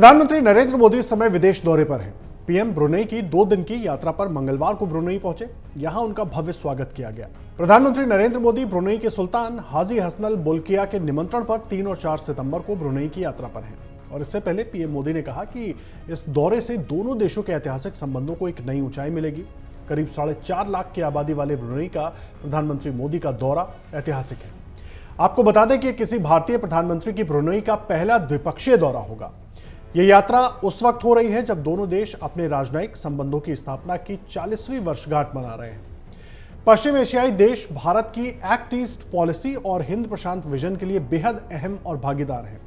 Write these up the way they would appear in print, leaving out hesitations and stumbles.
प्रधानमंत्री नरेंद्र मोदी इस समय विदेश दौरे पर हैं। पीएम ब्रुनेई की 2 दिन की यात्रा पर मंगलवार को ब्रुनेई पहुंचे। यहां उनका भव्य स्वागत किया गया। प्रधानमंत्री नरेंद्र मोदी ब्रुनेई के सुल्तान हाजी हसनल बोल्किया के निमंत्रण पर 3 और 4 सितंबर को ब्रुनेई की यात्रा पर हैं। और इससे पहले पीएम मोदी ने कहा कि इस दौरे से दोनों देशों के ऐतिहासिक संबंधों को एक नई ऊंचाई मिलेगी। करीब 4.5 लाख की आबादी वाले ब्रुनेई का प्रधानमंत्री मोदी का दौरा ऐतिहासिक है। आपको बता दें कि किसी भारतीय प्रधानमंत्री की ब्रुनेई का पहला द्विपक्षीय दौरा होगा। यह यात्रा उस वक्त हो रही है जब दोनों देश अपने राजनयिक संबंधों की स्थापना की 40वीं वर्षगांठ मना रहे हैं। पश्चिम एशियाई देश भारत की एक्ट ईस्ट पॉलिसी और हिंद प्रशांत विजन के लिए बेहद अहम और भागीदार हैं।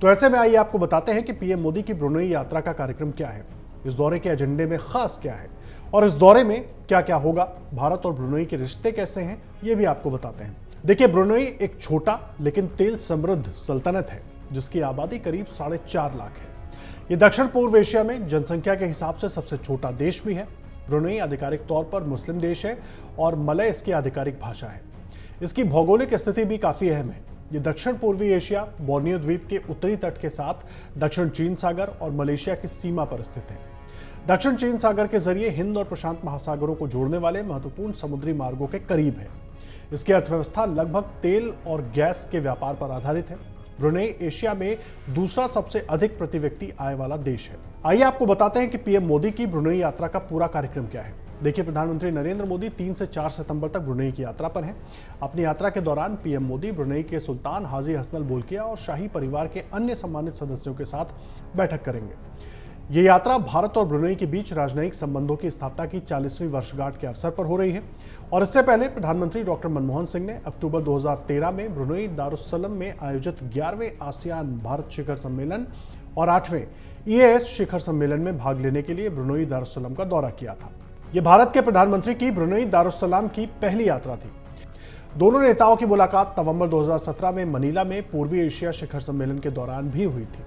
तो ऐसे में आइए आपको बताते हैं कि पीएम मोदी की ब्रुनेई यात्रा का कार्यक्रम क्या है, इस दौरे के एजेंडे में खास क्या है और इस दौरे में क्या क्या होगा, भारत और ब्रुनेई के रिश्ते कैसे हैं, ये भी आपको बताते हैं। देखिए, ब्रुनेई एक छोटा लेकिन तेल समृद्ध सल्तनत है जिसकी आबादी करीब 4.5 लाख है। ये दक्षिण पूर्व एशिया में जनसंख्या के हिसाब से सबसे छोटा देश भी है। ब्रुनेई आधिकारिक तौर पर मुस्लिम देश है और मलय इसकी आधिकारिक भाषा है। इसकी भौगोलिक स्थिति भी काफी अहम है। ये दक्षिण पूर्वी एशिया, बोर्नियो द्वीप के उत्तरी तट के साथ दक्षिण चीन सागर और मलेशिया की सीमा पर स्थित है। दक्षिण चीन सागर के जरिए हिंद और प्रशांत महासागरों को जोड़ने वाले महत्वपूर्ण समुद्री मार्गों के करीब है। इसकी अर्थव्यवस्था लगभग तेल और गैस के व्यापार पर आधारित है। ब्रुनेई एशिया में दूसरा सबसे अधिक प्रति व्यक्ति आय वाला देश है। आइए आपको बताते हैं कि पीएम मोदी की ब्रुनेई यात्रा का पूरा कार्यक्रम क्या है। देखिए, प्रधानमंत्री नरेंद्र मोदी 3 से 4 सितंबर तक ब्रुनेई की यात्रा पर हैं। अपनी यात्रा के दौरान पीएम मोदी ब्रुनेई के सुल्तान हाजी हसनल बोल्किया और शाही परिवार के अन्य सम्मानित सदस्यों के साथ बैठक करेंगे। ये यात्रा भारत और ब्रुनेई के बीच राजनयिक संबंधों की स्थापना की 40वीं वर्षगांठ के अवसर पर हो रही है। और इससे पहले प्रधानमंत्री डॉक्टर मनमोहन सिंह ने अक्टूबर 2013 में ब्रुनेई दारुस्सलाम में आयोजित 11वें आसियान भारत शिखर सम्मेलन और 8वें EAS शिखर सम्मेलन में भाग लेने के लिए ब्रुनेई दारुस्सलाम का दौरा किया था। ये भारत के प्रधानमंत्री की ब्रुनेई दारुस्सलाम की पहली यात्रा थी। दोनों नेताओं की मुलाकात नवंबर 2017 में मनीला में पूर्वी एशिया शिखर सम्मेलन के दौरान भी हुई थी।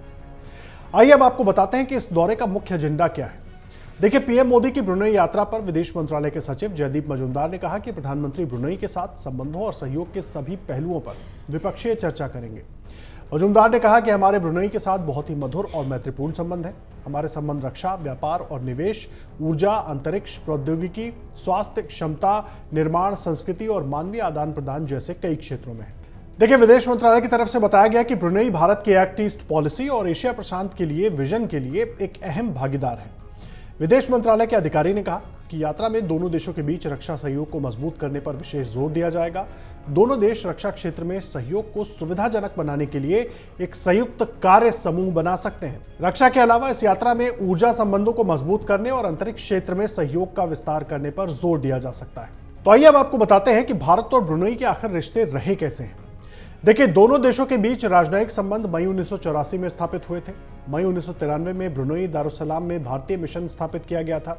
आइए अब आपको बताते हैं कि इस दौरे का मुख्य एजेंडा क्या है। देखिए, पीएम मोदी की ब्रुनेई यात्रा पर विदेश मंत्रालय के सचिव जयदीप मजूमदार ने कहा कि प्रधानमंत्री ब्रुनेई के साथ संबंधों और सहयोग के सभी पहलुओं पर द्विपक्षीय चर्चा करेंगे। मजूमदार ने कहा कि हमारे ब्रुनेई के साथ बहुत ही मधुर और मैत्रीपूर्ण संबंध है। हमारे संबंध रक्षा, व्यापार और निवेश, ऊर्जा, अंतरिक्ष, प्रौद्योगिकी, स्वास्थ्य, क्षमता निर्माण, संस्कृति और मानवीय आदान प्रदान जैसे कई क्षेत्रों में है। देखिए, विदेश मंत्रालय की तरफ से बताया गया कि ब्रुनेई भारत की एक्ट ईस्ट पॉलिसी और एशिया प्रशांत के लिए विजन के लिए एक अहम भागीदार है। विदेश मंत्रालय के अधिकारी ने कहा कि यात्रा में दोनों देशों के बीच रक्षा सहयोग को मजबूत करने पर विशेष जोर दिया जाएगा। दोनों देश रक्षा क्षेत्र में सहयोग को सुविधाजनक बनाने के लिए एक संयुक्त कार्य समूह बना सकते हैं। रक्षा के अलावा इस यात्रा में ऊर्जा संबंधों को मजबूत करने और अंतरिक्ष क्षेत्र में सहयोग का विस्तार करने पर जोर दिया जा सकता है। तो आइए अब आपको बताते हैं कि भारत और ब्रुनेई के आखिर रिश्ते रहे कैसे हैं। देखिए, दोनों देशों के बीच राजनयिक संबंध मई 1984 में स्थापित हुए थे। मई 1993 में ब्रुनेई दारुस्सलाम में भारतीय मिशन स्थापित किया गया था।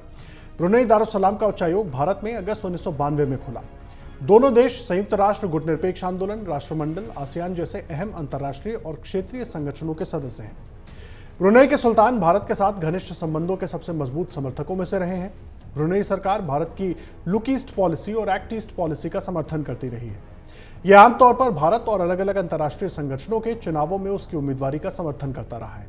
ब्रुनेई दारुस्सलाम का उच्चायोग भारत में अगस्त 1992 में खुला। दोनों देश संयुक्त राष्ट्र, गुटनिरपेक्ष आंदोलन, राष्ट्रमंडल, आसियान जैसे अहम अंतर्राष्ट्रीय और क्षेत्रीय संगठनों के सदस्य हैं। ब्रुनेई के सुल्तान भारत के साथ घनिष्ठ संबंधों के सबसे मजबूत समर्थकों में से रहे हैं। ब्रुनेई सरकार भारत की लुक ईस्ट पॉलिसी और एक्ट ईस्ट पॉलिसी का समर्थन करती रही है। यह आमतौर पर भारत और अलग अलग अंतर्राष्ट्रीय संगठनों के चुनावों में उसकी उम्मीदवारी का समर्थन करता रहा है।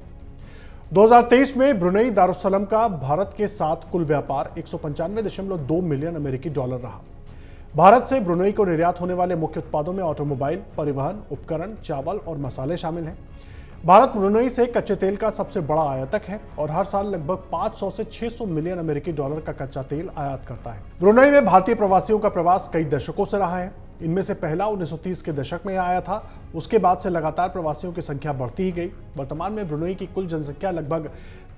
2023 में ब्रुनेई दारुस्सलाम का भारत के साथ कुल व्यापार 195.2 मिलियन अमेरिकी डॉलर रहा। भारत से ब्रुनेई को निर्यात होने वाले मुख्य उत्पादों में ऑटोमोबाइल, परिवहन उपकरण, चावल और मसाले शामिल हैं। भारत ब्रुनेई से कच्चे तेल का सबसे बड़ा आयातक है और हर साल लगभग 500 से 600 मिलियन अमेरिकी डॉलर का कच्चा तेल आयात करता है। ब्रुनेई में भारतीय प्रवासियों का प्रवास कई दशकों से रहा है। इनमें से पहला 1930 के दशक में आया था। उसके बाद से लगातार प्रवासियों की संख्या बढ़ती ही गई। वर्तमान में ब्रुनेई की कुल जनसंख्या लगभग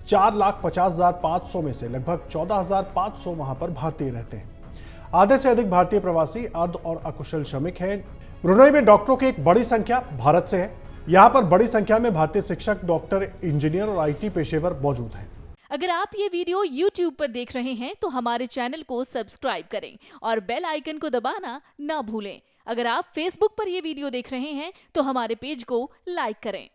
4,50,500 में से लगभग 14,500 वहां पर भारतीय रहते हैं। आधे से अधिक भारतीय प्रवासी अर्ध और अकुशल श्रमिक हैं। ब्रुनेई में डॉक्टरों की एक बड़ी संख्या भारत से है। यहाँ पर बड़ी संख्या में भारतीय शिक्षक, डॉक्टर, इंजीनियर और IT पेशेवर मौजूद हैं। अगर आप ये वीडियो YouTube पर देख रहे हैं तो हमारे चैनल को सब्सक्राइब करें और बेल आइकन को दबाना ना भूलें। अगर आप Facebook पर ये वीडियो देख रहे हैं तो हमारे पेज को लाइक करें।